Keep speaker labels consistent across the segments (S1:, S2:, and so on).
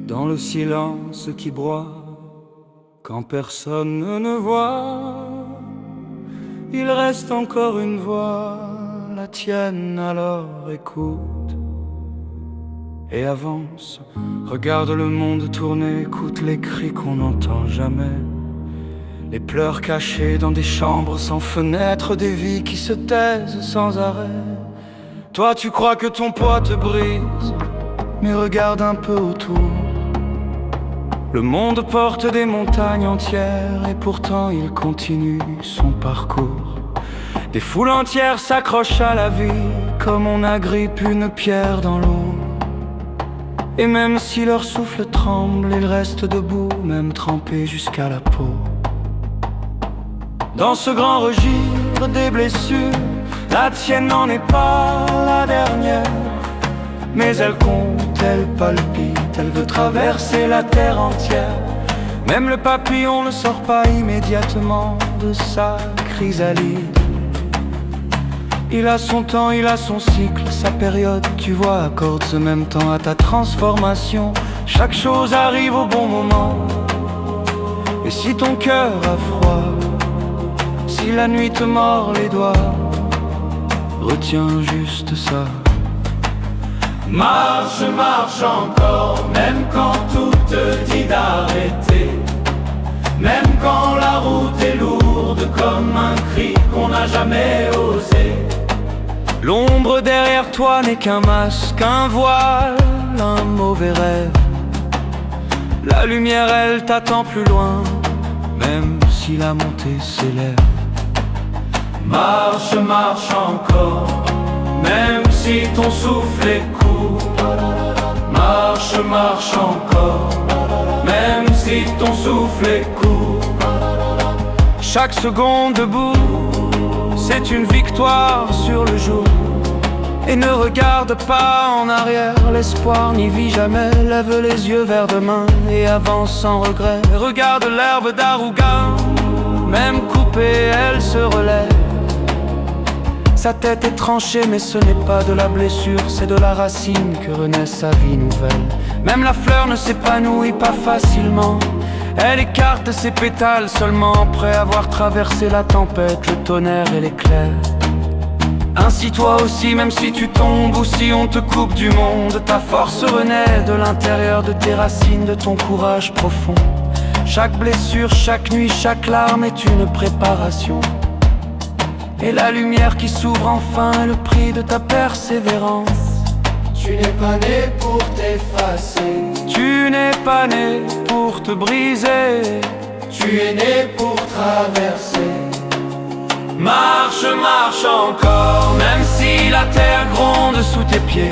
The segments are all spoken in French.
S1: Dans le silence qui broie, quand personne ne voit, il reste encore une voix, la tienne, alors écoute et avance. Regarde le monde tourner, écoute les cris qu'on n'entend jamais, les pleurs cachés dans des chambres sans fenêtres, des vies qui se taisent sans arrêt. Toi tu crois que ton poids te brise, mais regarde un peu autour. Le monde porte des montagnes entières et pourtant il continue son parcours. Des foules entières s'accrochent à la vie comme on agrippe une pierre dans l'eau. Et même si leur souffle tremble, ils restent debout, même trempés jusqu'à la peau. Dans ce grand registre des blessures, la tienne n'en est pas la dernière, mais elle compte, elle palpite, elle veut traverser la terre entière. Même le papillon ne sort pas immédiatement de sa chrysalide. Il a son temps, il a son cycle, sa période, tu vois, accorde ce même temps à ta transformation. Chaque chose arrive au bon moment. Et si ton cœur a froid, si la nuit te mord les doigts, retiens juste ça.
S2: Marche, marche encore, même quand tout te dit d'arrêter, même quand la route est lourde comme un cri qu'on n'a jamais osé.
S1: L'ombre derrière toi n'est qu'un masque, un voile, un mauvais rêve. La lumière elle t'attend plus loin, même si la montée s'élève.
S2: Marche, marche encore, même si ton souffle est court. Marche, marche encore, même si ton souffle est court.
S1: Chaque seconde debout, c'est une victoire sur le jour. Et ne regarde pas en arrière, l'espoir n'y vit jamais. Lève les yeux vers demain et avance sans regret. Regarde l'herbe d'Aruga, même coupée, elle se relève. Sa tête est tranchée, mais ce n'est pas de la blessure, c'est de la racine que renaît sa vie nouvelle. Même la fleur ne s'épanouit pas facilement, elle écarte ses pétales seulement après avoir traversé la tempête, le tonnerre et l'éclair. Ainsi toi aussi, même si tu tombes ou si on te coupe du monde, ta force renaît de l'intérieur de tes racines, de ton courage profond. Chaque blessure, chaque nuit, chaque larme est une préparation. Et la lumière qui s'ouvre enfin est le prix de ta persévérance.
S2: Tu n'es pas né pour t'effacer,
S1: tu n'es pas né pour te briser,
S2: tu es né pour traverser. Marche, marche encore, même si la terre gronde sous tes pieds,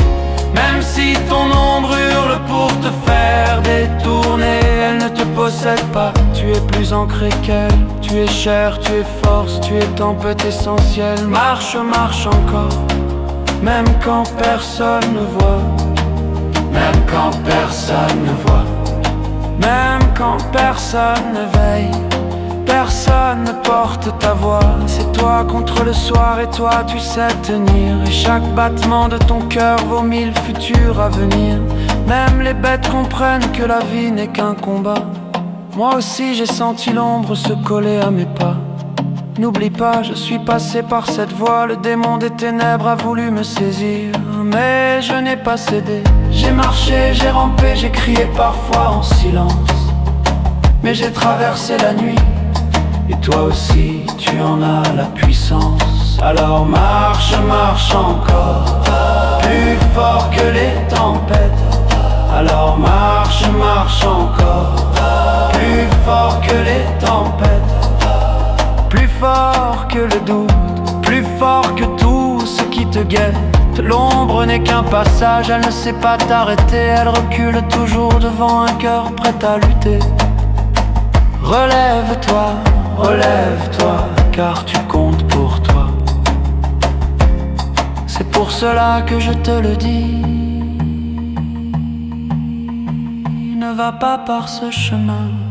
S2: même si ton ombre hurle pour te faire détourner. Elle ne te possède pas, tu es plus ancré qu'elle. Tu es chair, tu es force, tu es tempête essentielle. Marche, marche encore, même quand personne ne voit, même quand personne ne voit,
S1: même quand personne ne veille. Personne ne porte ta voix, c'est toi contre le soir et toi tu sais tenir. Et chaque battement de ton cœur vaut 1000 futurs à venir. Même les bêtes comprennent que la vie n'est qu'un combat. Moi aussi j'ai senti l'ombre se coller à mes pas. N'oublie pas, je suis passé par cette voie, le démon des ténèbres a voulu me saisir, mais je n'ai pas cédé. J'ai marché, j'ai rampé, j'ai crié parfois en silence, mais j'ai traversé la nuit. Et toi aussi, tu en as la puissance. Alors marche, marche encore, plus fort que les tempêtes. Alors marche, marche encore, plus fort que les tempêtes. Plus fort que le doute, plus fort que tout ce qui te guette. L'ombre n'est qu'un passage, elle ne sait pas t'arrêter. Elle recule toujours devant un cœur prêt à lutter. Relève-toi, relève-toi, car tu comptes pour toi. C'est pour cela que je te le dis. Ne va pas par ce chemin.